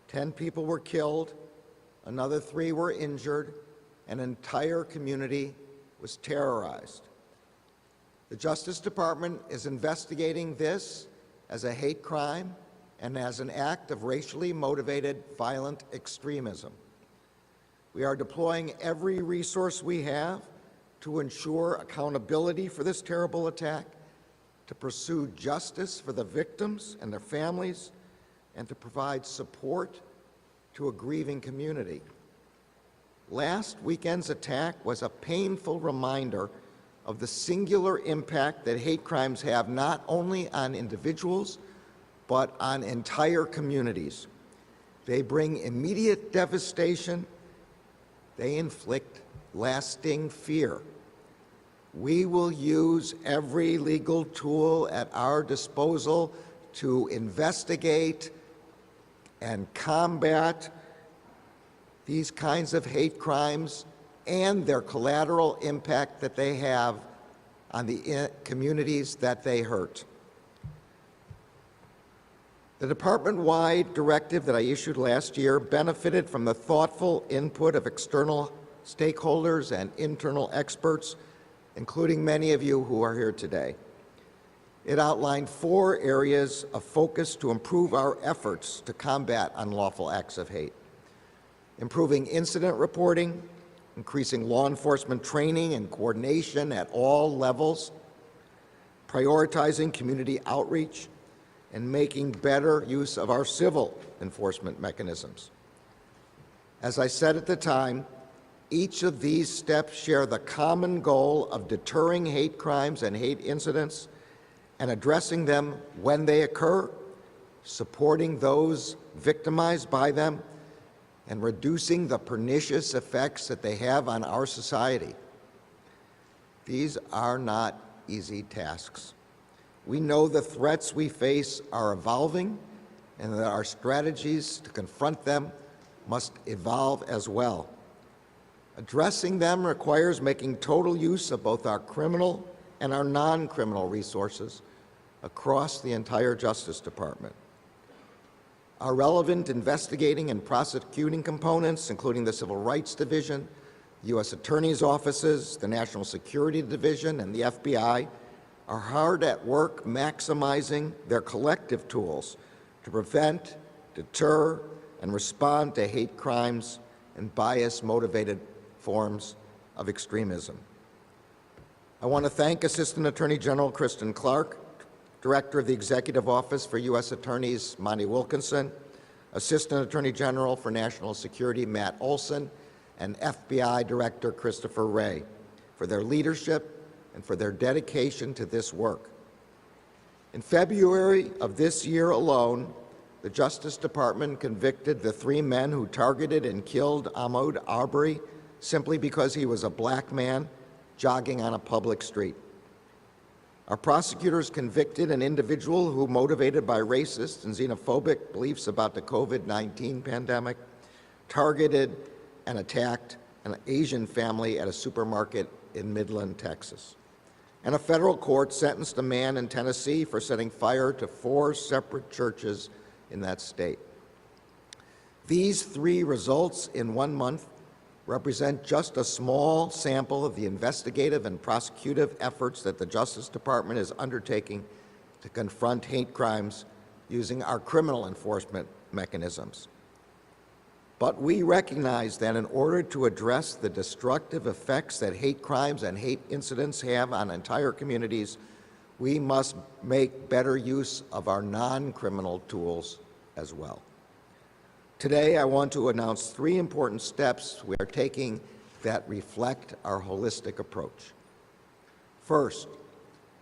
10 people were killed, another 3 were injured, and an entire community was terrorized. The Justice Department is investigating this as a hate crime and as an act of racially motivated violent extremism. We are deploying every resource we have to ensure accountability for this terrible attack, to pursue justice for the victims and their families, and to provide support to a grieving community. Last weekend's attack was a painful reminder of the singular impact that hate crimes have not only on individuals, but on entire communities. They bring immediate devastation. They inflict lasting fear. We will use every legal tool at our disposal to investigate and combat these kinds of hate crimes and their collateral impact that they have on the communities that they hurt. The department-wide directive that I issued last year benefited from the thoughtful input of external stakeholders and internal experts, including many of you who are here today. It outlined 4 areas of focus to improve our efforts to combat unlawful acts of hate: improving incident reporting, increasing law enforcement training and coordination at all levels, prioritizing community outreach, and making better use of our civil enforcement mechanisms. As I said at the time, each of these steps share the common goal of deterring hate crimes and hate incidents and addressing them when they occur, supporting those victimized by them, and reducing the pernicious effects that they have on our society. These are not easy tasks. We know the threats we face are evolving and that our strategies to confront them must evolve as well. Addressing them requires making total use of both our criminal and our non-criminal resources across the entire Justice Department. Our relevant investigating and prosecuting components, including the Civil Rights Division, U.S. Attorney's offices, the National Security Division, and the FBI, are hard at work maximizing their collective tools to prevent, deter, and respond to hate crimes and bias-motivated forms of extremism. I want to thank Assistant Attorney General Kristen Clarke, Director of the Executive Office for U.S. Attorneys Monty Wilkinson, Assistant Attorney General for National Security Matt Olson, and FBI Director Christopher Wray for their leadership and for their dedication to this work. In February of this year alone, the Justice Department convicted the 3 men who targeted and killed Ahmaud Arbery simply because he was a black man jogging on a public street. Our prosecutors convicted an individual who, motivated by racist and xenophobic beliefs about the COVID-19 pandemic, targeted and attacked an Asian family at a supermarket in Midland, Texas. And a federal court sentenced a man in Tennessee for setting fire to 4 separate churches in that state. These 3 results in 1 month represent just a small sample of the investigative and prosecutive efforts that the Justice Department is undertaking to confront hate crimes using our criminal enforcement mechanisms. But we recognize that in order to address the destructive effects that hate crimes and hate incidents have on entire communities, we must make better use of our non-criminal tools as well. Today, I want to announce 3 important steps we are taking that reflect our holistic approach. First,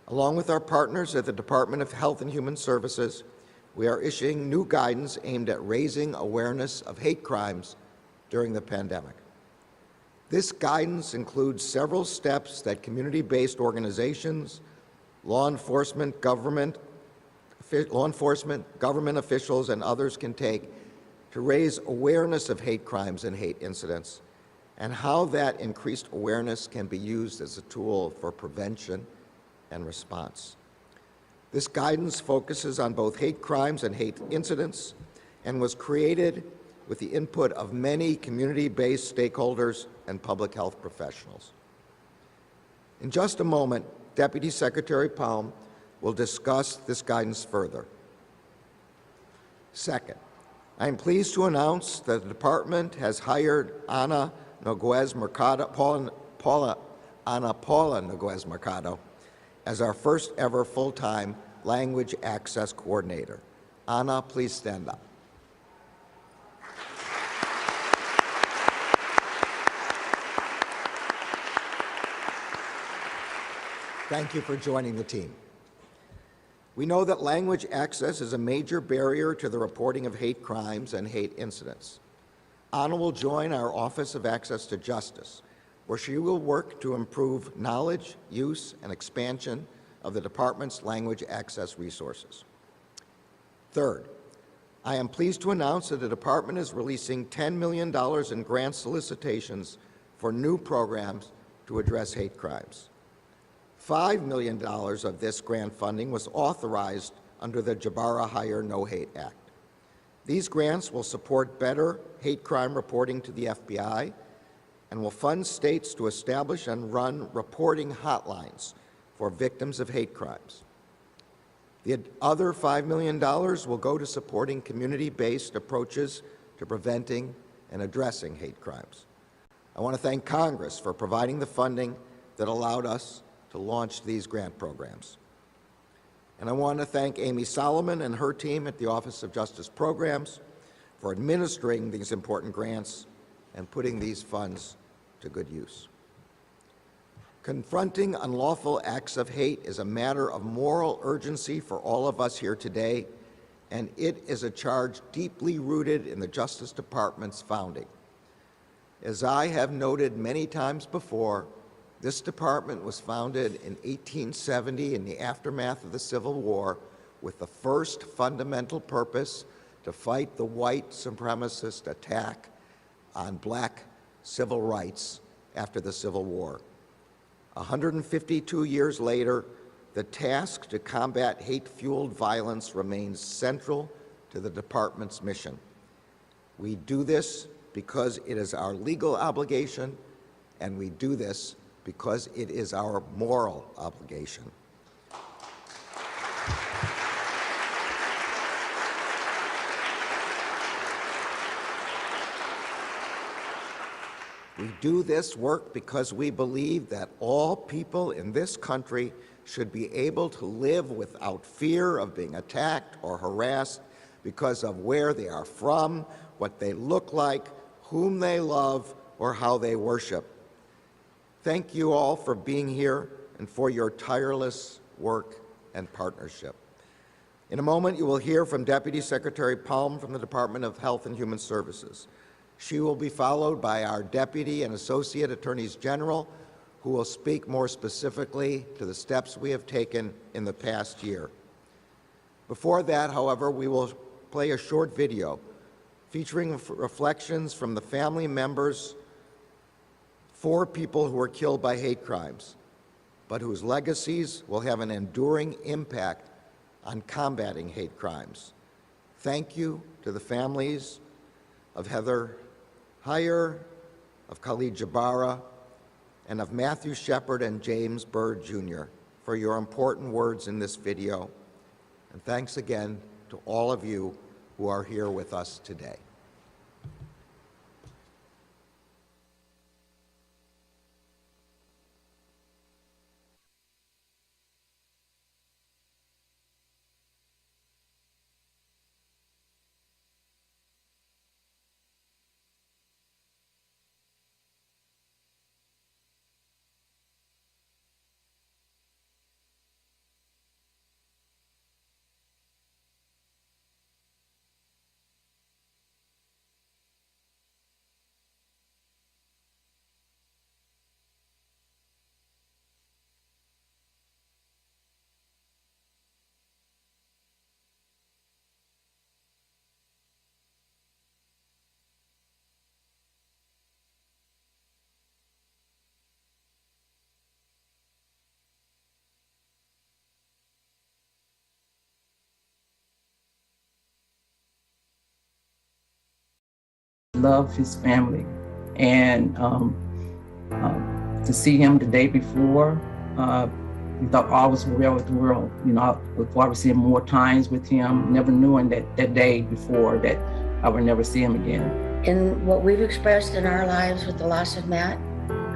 along with our partners at the Department of Health and Human Services, we are issuing new guidance aimed at raising awareness of hate crimes during the pandemic. This guidance includes several steps that community-based organizations, law enforcement, government officials, and others can take to raise awareness of hate crimes and hate incidents, and how that increased awareness can be used as a tool for prevention and response. This guidance focuses on both hate crimes and hate incidents and was created with the input of many community-based stakeholders and public health professionals. In just a moment, Deputy Secretary Palm will discuss this guidance further. Second, I am pleased to announce that the Department has hired Ana Paula Noguez Mercado as our first ever full-time Language Access Coordinator. Ana, please stand up. Thank you for joining the team. We know that language access is a major barrier to the reporting of hate crimes and hate incidents. Ana will join our Office of Access to Justice, where she will work to improve knowledge, use, and expansion of the Department's language access resources. Third, I am pleased to announce that the Department is releasing $10 million in grant solicitations for new programs to address hate crimes. $5 million of this grant funding was authorized under the Jabara Hire No Hate Act. These grants will support better hate crime reporting to the FBI and will fund states to establish and run reporting hotlines for victims of hate crimes. The other $5 million will go to supporting community-based approaches to preventing and addressing hate crimes. I want to thank Congress for providing the funding that allowed us to launch these grant programs. And I want to thank Amy Solomon and her team at the Office of Justice Programs for administering these important grants and putting these funds to good use. Confronting unlawful acts of hate is a matter of moral urgency for all of us here today, and it is a charge deeply rooted in the Justice Department's founding. As I have noted many times before, this department was founded in 1870 in the aftermath of the Civil War with the first fundamental purpose to fight the white supremacist attack on black civil rights after the Civil War. 152 years later, the task to combat hate-fueled violence remains central to the department's mission. We do this because it is our legal obligation, and we do this because it is our moral obligation. We do this work because we believe that all people in this country should be able to live without fear of being attacked or harassed because of where they are from, what they look like, whom they love, or how they worship. Thank you all for being here and for your tireless work and partnership. In a moment, you will hear from Deputy Secretary Palm from the Department of Health and Human Services. She will be followed by our Deputy and Associate Attorneys General, who will speak more specifically to the steps we have taken in the past year. Before that, however, we will play a short video featuring reflections from the family members for people who were killed by hate crimes, but whose legacies will have an enduring impact on combating hate crimes. Thank you to the families of Heather Heyer, of Khalid Jabara, and of Matthew Shepard and James Byrd Jr. for your important words in this video. And thanks again to all of you who are here with us today. love his family. And to see him the day before, we thought all was well with the world. You know, I looked forward to seeing more times with him, never knowing that day before that I would never see him again. And what we've expressed in our lives with the loss of Matt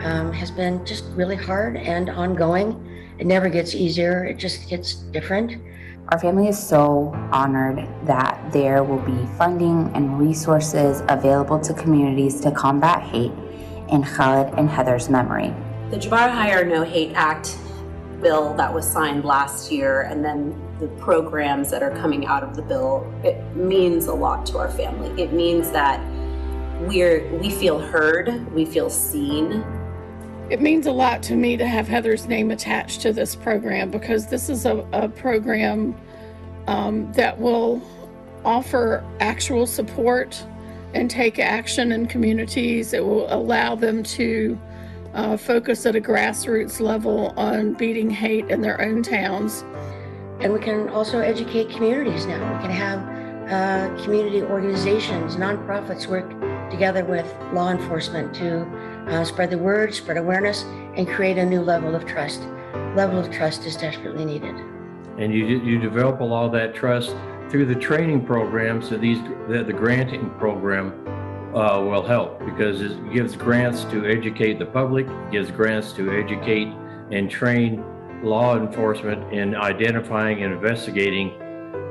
has been just really hard and ongoing. It never gets easier, it just gets different. Our family is so honored that there will be funding and resources available to communities to combat hate in Khalid and Heather's memory. The Jabbar Hire No Hate Act bill that was signed last year, and then the programs that are coming out of the bill, it means a lot to our family. It means that we feel heard, we feel seen. It means a lot to me to have Heather's name attached to this program, because this is a program that will offer actual support and take action in communities. It will allow them to focus at a grassroots level on beating hate in their own towns. And we can also educate communities now. We can have community organizations, nonprofits work together with law enforcement to spread the word, spread awareness, and create a new level of trust. Level of trust is desperately needed. And you develop a lot of that trust through the training programs. So the granting program will help, because it gives grants to educate the public, gives grants to educate and train law enforcement in identifying and investigating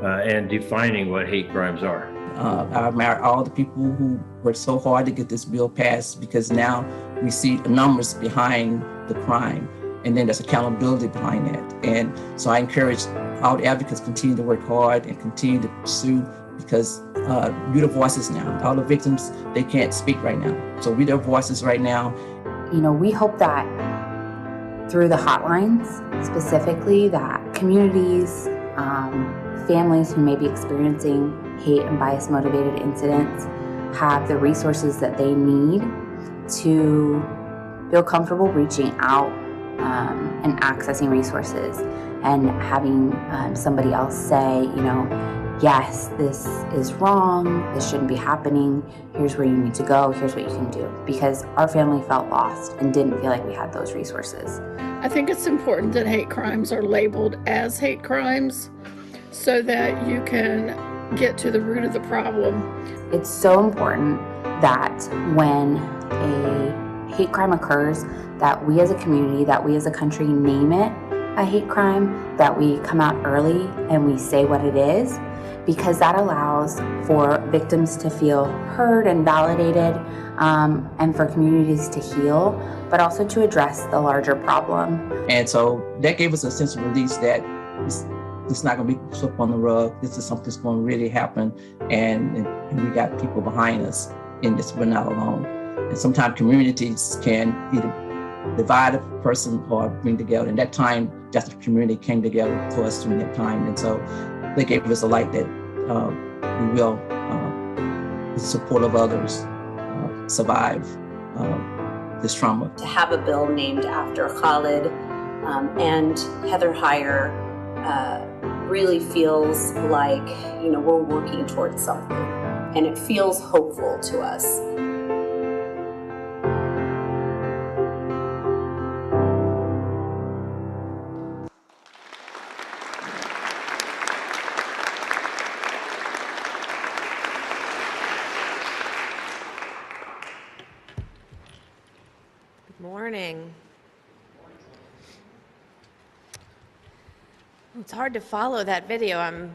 and defining what hate crimes are. I admire all the people who worked so hard to get this bill passed, because now we see the numbers behind the crime, and then there's accountability behind that. And so I encourage all the advocates to continue to work hard and continue to pursue, because we're the voices now. All the victims, they can't speak right now. So we're their voices right now. You know, we hope that through the hotlines, specifically, that communities, families who may be experiencing hate and bias motivated incidents have the resources that they need to feel comfortable reaching out and accessing resources, and having somebody else say, you know, yes, this is wrong, this shouldn't be happening, here's where you need to go, here's what you can do. Because our family felt lost and didn't feel like we had those resources. I think it's important that hate crimes are labeled as hate crimes so that you can get to the root of the problem. It's so important that when a hate crime occurs, that we as a community, that we as a country name it a hate crime, that we come out early and we say what it is, because that allows for victims to feel heard and validated, and for communities to heal, but also to address the larger problem. And so that gave us a sense of release that it's not going to be swept on the rug. This is something that's going to really happen, and we got people behind us in this. We're not alone. And sometimes communities can either divide a person or bring together. And that time, just the community came together for us during that time. And so they gave us a light that we will, with the support of others, survive this trauma. To have a bill named after Khalid and Heather Hire really feels like, you know, we're working towards something, and it feels hopeful to us. Morning. It's hard to follow that video, I'm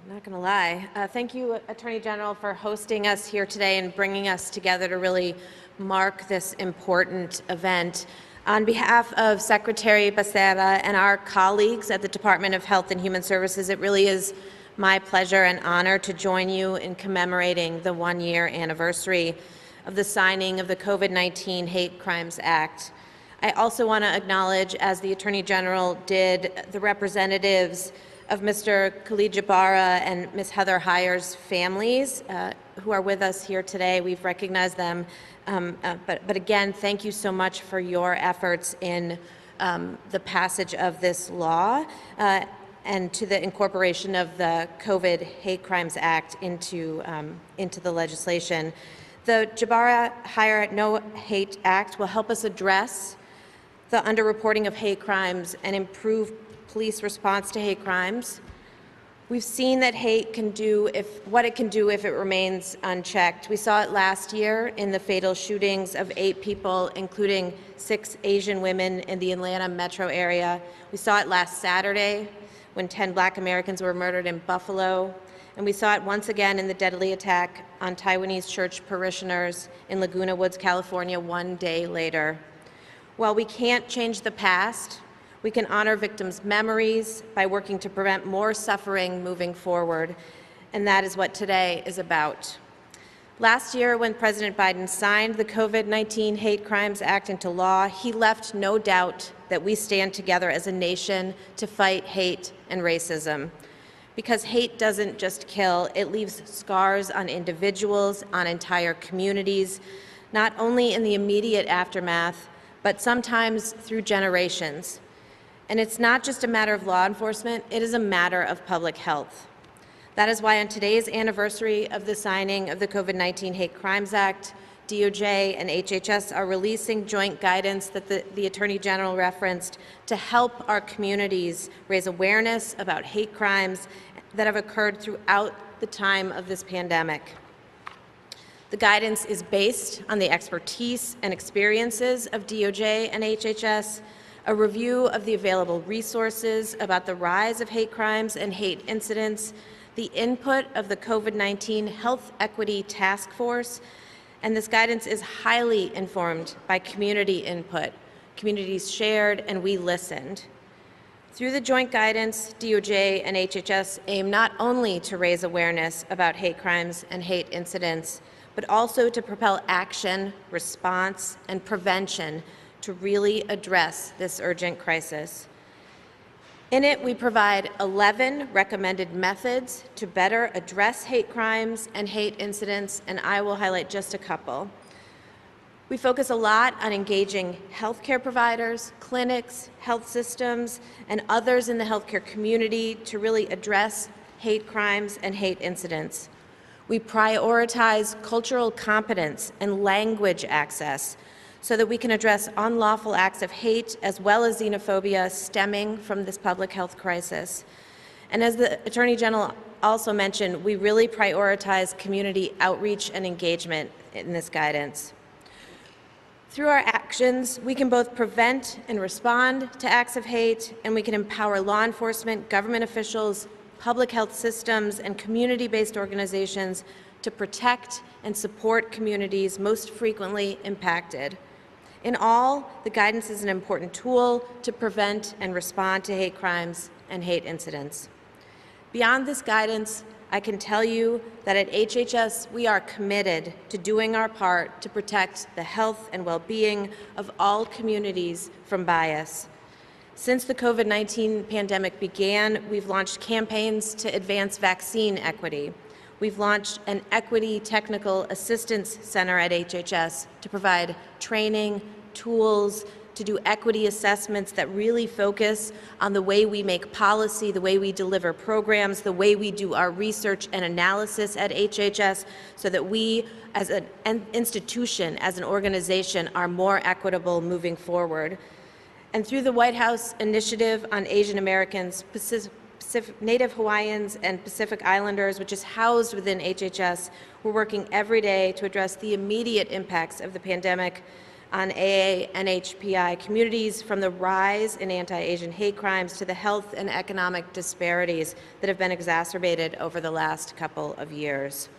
not going to lie. Thank you, Attorney General, for hosting us here today and bringing us together to really mark this important event. On behalf of Secretary Becerra and our colleagues at the Department of Health and Human Services, it really is my pleasure and honor to join you in commemorating the one-year anniversary of the signing of the COVID-19 Hate Crimes Act. I also want to acknowledge, as the Attorney General did, the representatives of Mr. Khalid Jabara and Ms. Heather Hire's families who are with us here today. We've recognized them, but again, thank you so much for your efforts in the passage of this law and to the incorporation of the COVID Hate Crimes Act into the legislation. The Jabara Hire No Hate Act will help us address the underreporting of hate crimes and improve police response to hate crimes. We've seen that hate can do what it can do if it remains unchecked. We saw it last year in the fatal shootings of 8 people, including 6 Asian women in the Atlanta metro area. We saw it last Saturday when 10 Black Americans were murdered in Buffalo. And we saw it once again in the deadly attack on Taiwanese church parishioners in Laguna Woods, California, 1 day later. While we can't change the past, we can honor victims' memories by working to prevent more suffering moving forward, and that is what today is about. Last year, when President Biden signed the COVID-19 Hate Crimes Act into law, he left no doubt that we stand together as a nation to fight hate and racism. Because hate doesn't just kill, it leaves scars on individuals, on entire communities, not only in the immediate aftermath, but sometimes through generations. And it's not just a matter of law enforcement, it is a matter of public health. That is why on today's anniversary of the signing of the COVID-19 Hate Crimes Act, DOJ and HHS are releasing joint guidance that the Attorney General referenced to help our communities raise awareness about hate crimes that have occurred throughout the time of this pandemic. The guidance is based on the expertise and experiences of DOJ and HHS, a review of the available resources about the rise of hate crimes and hate incidents, the input of the COVID-19 Health Equity Task Force, and this guidance is highly informed by community input. Communities shared and we listened. Through the joint guidance, DOJ and HHS aim not only to raise awareness about hate crimes and hate incidents, but also to propel action, response, and prevention to really address this urgent crisis. In it, we provide 11 recommended methods to better address hate crimes and hate incidents, and I will highlight just a couple. We focus a lot on engaging healthcare providers, clinics, health systems, and others in the healthcare community to really address hate crimes and hate incidents. We prioritize cultural competence and language access so that we can address unlawful acts of hate as well as xenophobia stemming from this public health crisis. And as the Attorney General also mentioned, we really prioritize community outreach and engagement in this guidance. Through our actions, we can both prevent and respond to acts of hate, and we can empower law enforcement, government officials, public health systems, and community-based organizations to protect and support communities most frequently impacted. In all, the guidance is an important tool to prevent and respond to hate crimes and hate incidents. Beyond this guidance, I can tell you that at HHS, we are committed to doing our part to protect the health and well-being of all communities from bias. Since the COVID-19 pandemic began, we've launched campaigns to advance vaccine equity. We've launched an Equity Technical Assistance Center at HHS to provide training, tools, to do equity assessments that really focus on the way we make policy, the way we deliver programs, the way we do our research and analysis at HHS, so that we as an institution, as an organization, are more equitable moving forward. And through the White House Initiative on Asian Americans, Native Hawaiians, and Pacific Islanders, which is housed within HHS, we're working every day to address the immediate impacts of the pandemic on AA and HPI communities, from the rise in anti-Asian hate crimes to the health and economic disparities that have been exacerbated over the last couple of years.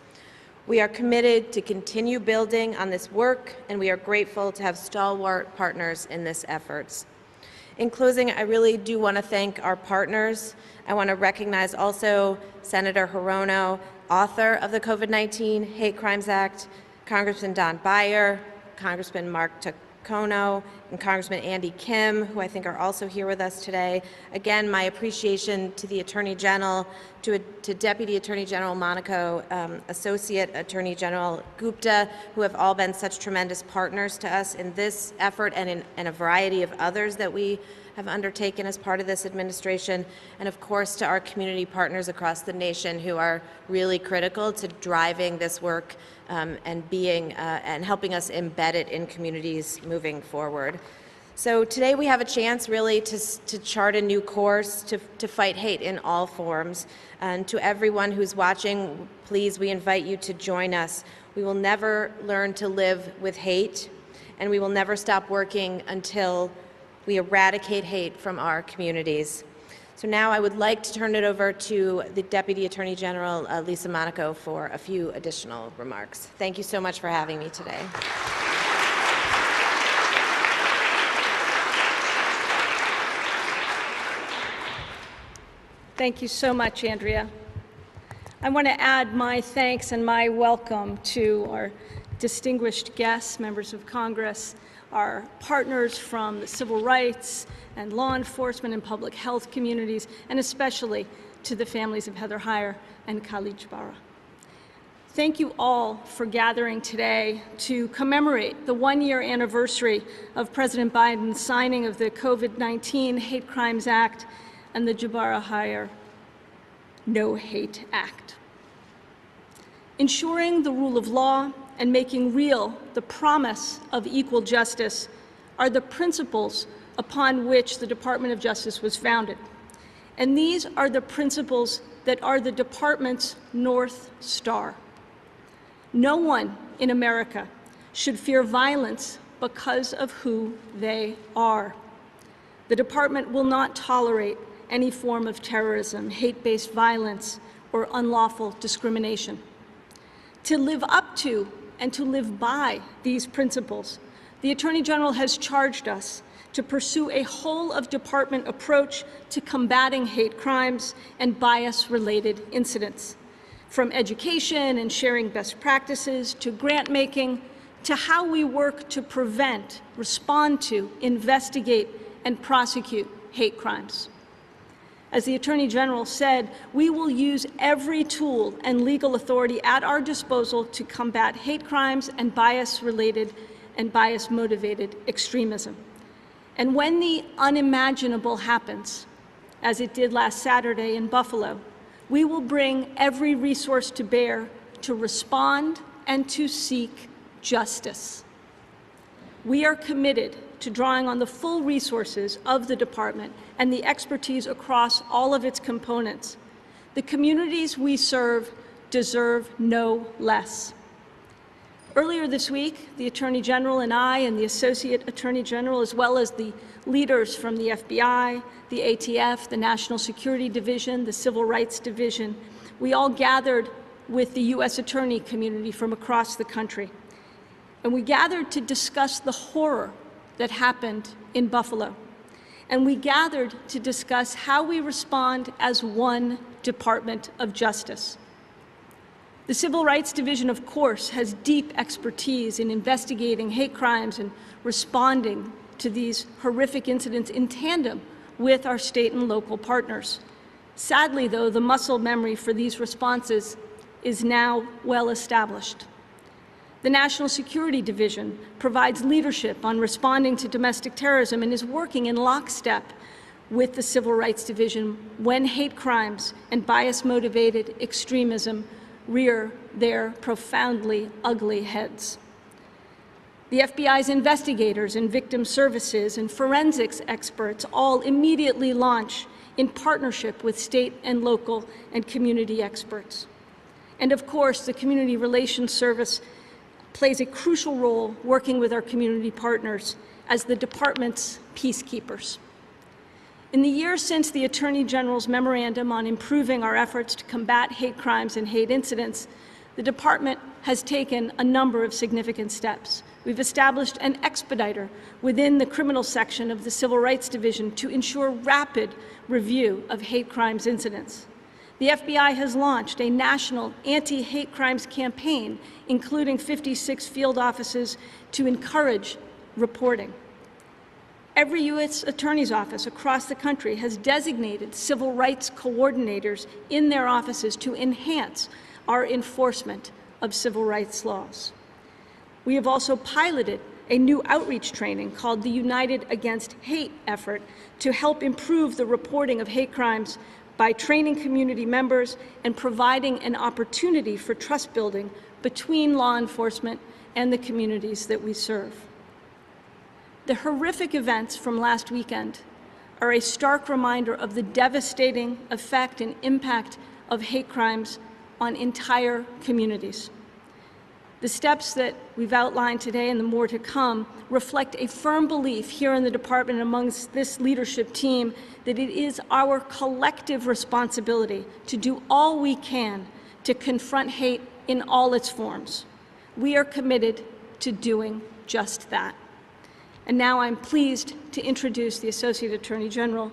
We are committed to continue building on this work, and we are grateful to have stalwart partners in this efforts. In closing, I really do want to thank our partners. I want to recognize also Senator Hirono, author of the COVID-19 Hate Crimes Act, Congressman Don Beyer, Congressman Mark Tacono, and Congressman Andy Kim, who I think are also here with us today. Again, my appreciation to the Attorney General, to Deputy Attorney General Monaco, Associate Attorney General Gupta, who have all been such tremendous partners to us in this effort and in a variety of others that we have undertaken as part of this administration, and of course to our community partners across the nation who are really critical to driving this work and helping us embed it in communities moving forward. So today we have a chance really to chart a new course to fight hate in all forms. And to everyone who's watching, please, we invite you to join us. We will never learn to live with hate, and we will never stop working until we eradicate hate from our communities. So now I would like to turn it over to the Deputy Attorney General, Lisa Monaco, for a few additional remarks. Thank you so much for having me today. Thank you so much, Andrea. I want to add my thanks and my welcome to our distinguished guests, members of Congress, our partners from the civil rights and law enforcement and public health communities, and especially to the families of Heather Heyer and Khalid Jabara. Thank you all for gathering today to commemorate the one-year anniversary of President Biden's signing of the COVID-19 Hate Crimes Act and the Jabara Heyer No Hate Act. Ensuring the rule of law and making real the promise of equal justice are the principles upon which the Department of Justice was founded. And these are the principles that are the department's North Star. No one in America should fear violence because of who they are. The department will not tolerate any form of terrorism, hate-based violence, or unlawful discrimination. To live up to and to live by these principles, the Attorney General has charged us to pursue a whole-of-department approach to combating hate crimes and bias-related incidents, from education and sharing best practices to grant-making to how we work to prevent, respond to, investigate, and prosecute hate crimes. As the Attorney General said, we will use every tool and legal authority at our disposal to combat hate crimes and bias-related and bias-motivated extremism. And when the unimaginable happens, as it did last Saturday in Buffalo, we will bring every resource to bear to respond and to seek justice. We are committed to drawing on the full resources of the department and the expertise across all of its components. The communities we serve deserve no less. Earlier this week, the Attorney General and I and the Associate Attorney General, as well as the leaders from the FBI, the ATF, the National Security Division, the Civil Rights Division, we all gathered with the U.S. Attorney community from across the country. And we gathered to discuss the horror that happened in Buffalo. And we gathered to discuss how we respond as one Department of Justice. The Civil Rights Division, of course, has deep expertise in investigating hate crimes and responding to these horrific incidents in tandem with our state and local partners. Sadly, though, the muscle memory for these responses is now well established. The National Security Division provides leadership on responding to domestic terrorism and is working in lockstep with the Civil Rights Division when hate crimes and bias-motivated extremism rear their profoundly ugly heads. The FBI's investigators and victim services and forensics experts all immediately launch in partnership with state and local and community experts. And of course, the Community Relations Service plays a crucial role working with our community partners as the department's peacekeepers. In the years since the Attorney General's memorandum on improving our efforts to combat hate crimes and hate incidents, the department has taken a number of significant steps. We've established an expediter within the criminal section of the Civil Rights Division to ensure rapid review of hate crimes incidents. The FBI has launched a national anti-hate crimes campaign, including 56 field offices, to encourage reporting. Every U.S. Attorney's Office across the country has designated civil rights coordinators in their offices to enhance our enforcement of civil rights laws. We have also piloted a new outreach training called the United Against Hate effort to help improve the reporting of hate crimes by training community members and providing an opportunity for trust building between law enforcement and the communities that we serve. The horrific events from last weekend are a stark reminder of the devastating effect and impact of hate crimes on entire communities. The steps that we've outlined today and the more to come reflect a firm belief here in the department amongst this leadership team that it is our collective responsibility to do all we can to confront hate in all its forms. We are committed to doing just that. And now I'm pleased to introduce the Associate Attorney General,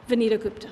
Vanita Gupta.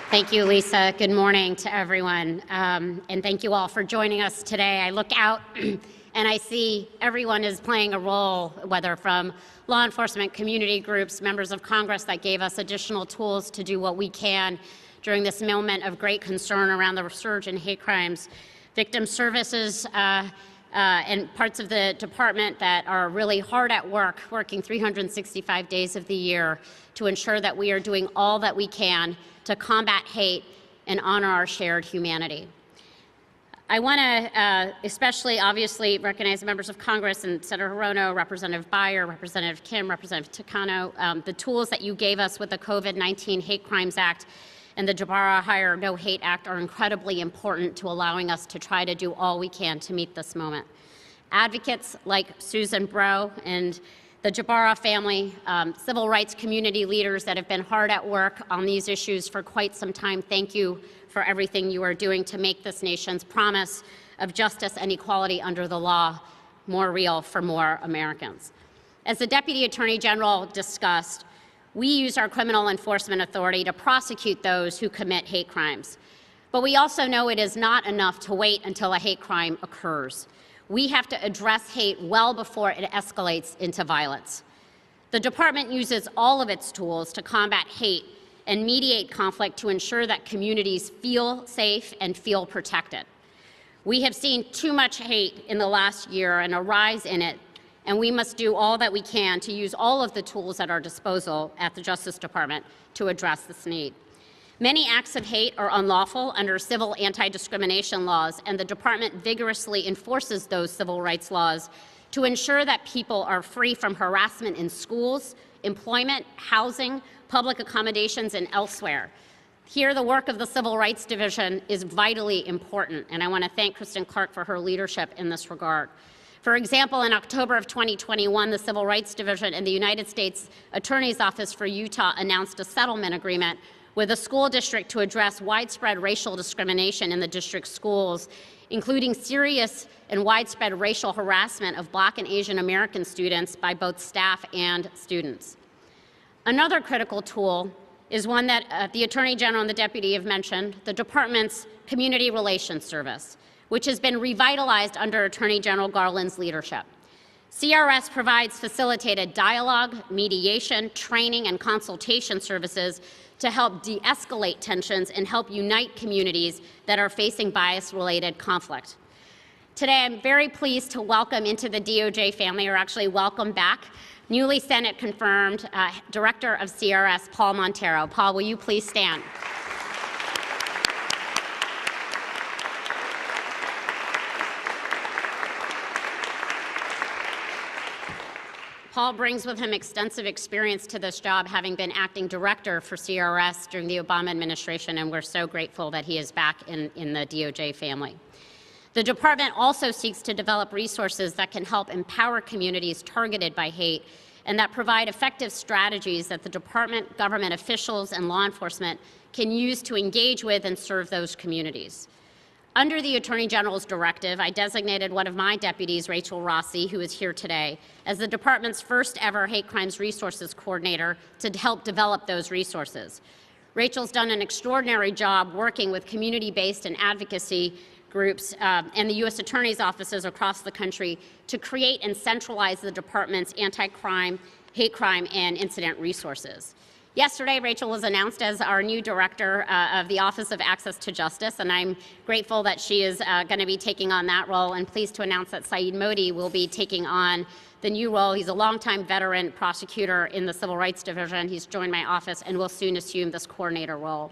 Thank you, Lisa. Good morning to everyone. And thank you all for joining us today. I look out and I see everyone is playing a role, whether from law enforcement, community groups, members of Congress that gave us additional tools to do what we can during this moment of great concern around the resurgence in hate crimes, victim services, and parts of the department that are really hard at work, working 365 days of the year to ensure that we are doing all that we can to combat hate and honor our shared humanity. I want to especially obviously recognize members of Congress and Senator Hirono, Representative Beyer, Representative Kim, Representative Takano, the tools that you gave us with the COVID-19 Hate Crimes Act and the Jabara Hire No Hate Act are incredibly important to allowing us to try to do all we can to meet this moment. Advocates like Susan Bro and the Jabara family, civil rights community leaders that have been hard at work on these issues for quite some time, thank you for everything you are doing to make this nation's promise of justice and equality under the law more real for more Americans. As the Deputy Attorney General discussed, we use our criminal enforcement authority to prosecute those who commit hate crimes. But we also know it is not enough to wait until a hate crime occurs. We have to address hate well before it escalates into violence. The department uses all of its tools to combat hate and mediate conflict to ensure that communities feel safe and feel protected. We have seen too much hate in the last year and a rise in it, and we must do all that we can to use all of the tools at our disposal at the Justice Department to address this need. Many acts of hate are unlawful under civil anti-discrimination laws, and the department vigorously enforces those civil rights laws to ensure that people are free from harassment in schools, employment, housing, public accommodations, and elsewhere. Here, the work of the Civil Rights Division is vitally important, and I want to thank Kristen Clark for her leadership in this regard. For example, in October of 2021, the Civil Rights Division and the United States Attorney's Office for Utah announced a settlement agreement with a school district to address widespread racial discrimination in the district's schools, including serious and widespread racial harassment of Black and Asian American students by both staff and students. Another critical tool is one that the Attorney General and the Deputy have mentioned, the Department's Community Relations Service, which has been revitalized under Attorney General Garland's leadership. CRS provides facilitated dialogue, mediation, training, and consultation services to help de-escalate tensions and help unite communities that are facing bias-related conflict. Today, I'm very pleased to welcome into the DOJ family, or actually welcome back, newly Senate-confirmed Director of CRS, Paul Montero. Paul, will you please stand? Paul brings with him extensive experience to this job, having been acting director for CRS during the Obama administration, and we're so grateful that he is back in the DOJ family. The department also seeks to develop resources that can help empower communities targeted by hate and that provide effective strategies that the department, government officials, and law enforcement can use to engage with and serve those communities. Under the Attorney General's directive, I designated one of my deputies, Rachel Rossi, who is here today, as the department's first ever hate crimes resources coordinator to help develop those resources. Rachel's done an extraordinary job working with community-based and advocacy groups and the U.S. Attorney's offices across the country to create and centralize the department's anti-crime, hate crime, and incident resources. Yesterday, Rachel was announced as our new director of the Office of Access to Justice, and I'm grateful that she is going to be taking on that role, and pleased to announce that Saeed Modi will be taking on the new role. He's a longtime veteran prosecutor in the Civil Rights Division. He's joined my office and will soon assume this coordinator role.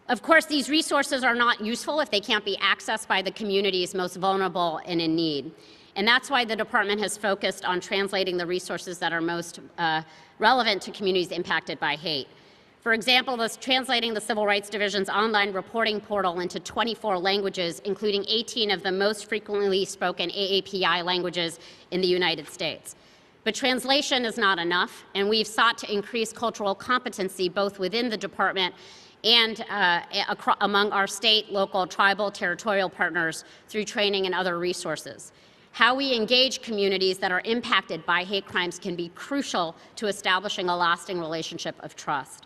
Of course, these resources are not useful if they can't be accessed by the communities most vulnerable and in need. And that's why the department has focused on translating the resources that are most relevant to communities impacted by hate. For example, translating the Civil Rights Division's online reporting portal into 24 languages, including 18 of the most frequently spoken AAPI languages in the United States. But translation is not enough, and we've sought to increase cultural competency both within the department and among our state, local, tribal, territorial partners through training and other resources. How we engage communities that are impacted by hate crimes can be crucial to establishing a lasting relationship of trust.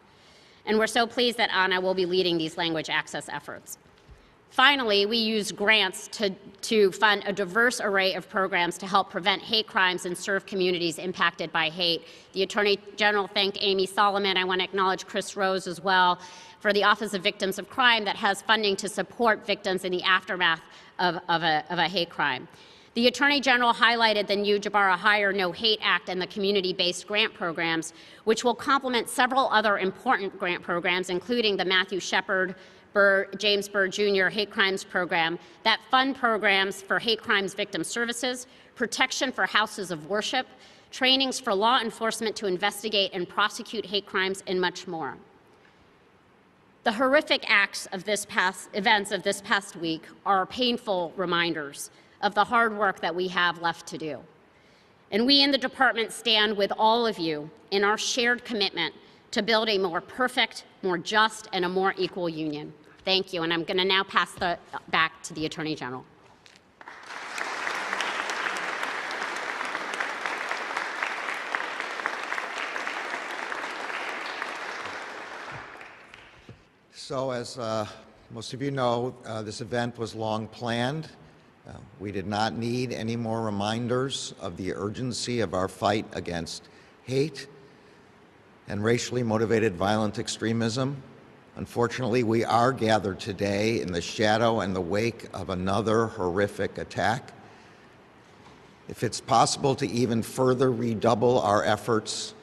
And we're so pleased that Anna will be leading these language access efforts. Finally, we use grants to fund a diverse array of programs to help prevent hate crimes and serve communities impacted by hate. The Attorney General thanked Amy Solomon. I want to acknowledge Chris Rose as well for the Office of Victims of Crime that has funding to support victims in the aftermath of a hate crime. The Attorney General highlighted the new Jabara Hire No Hate Act and the community-based grant programs, which will complement several other important grant programs, including the Matthew Shepard James Byrd Jr. Hate Crimes Program that fund programs for hate crimes victim services, protection for houses of worship, trainings for law enforcement to investigate and prosecute hate crimes, and much more. The horrific events of this past week are painful reminders of the hard work that we have left to do. And we in the department stand with all of you in our shared commitment to build a more perfect, more just, and a more equal union. Thank you, and I'm going to now pass back to the Attorney General. So as most of you know, this event was long planned. We did not need any more reminders of the urgency of our fight against hate and racially motivated violent extremism. Unfortunately, we are gathered today in the shadow and the wake of another horrific attack. If it's possible to even further redouble our efforts,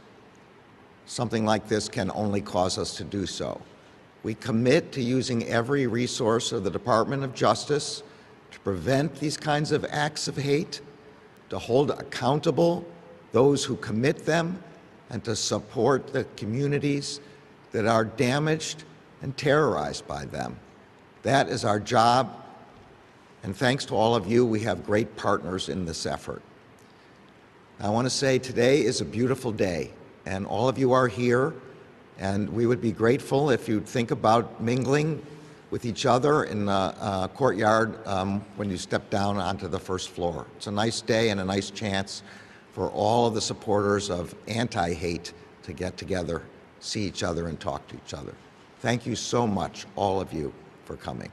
something like this can only cause us to do so. We commit to using every resource of the Department of Justice to prevent these kinds of acts of hate, to hold accountable those who commit them, and to support the communities that are damaged and terrorized by them. That is our job, and thanks to all of you, we have great partners in this effort. I want to say today is a beautiful day, and all of you are here, and we would be grateful if you'd think about mingling with each other in the courtyard when you step down onto the first floor. It's a nice day and a nice chance for all of the supporters of anti-hate to get together, see each other, and talk to each other. Thank you so much, all of you, for coming.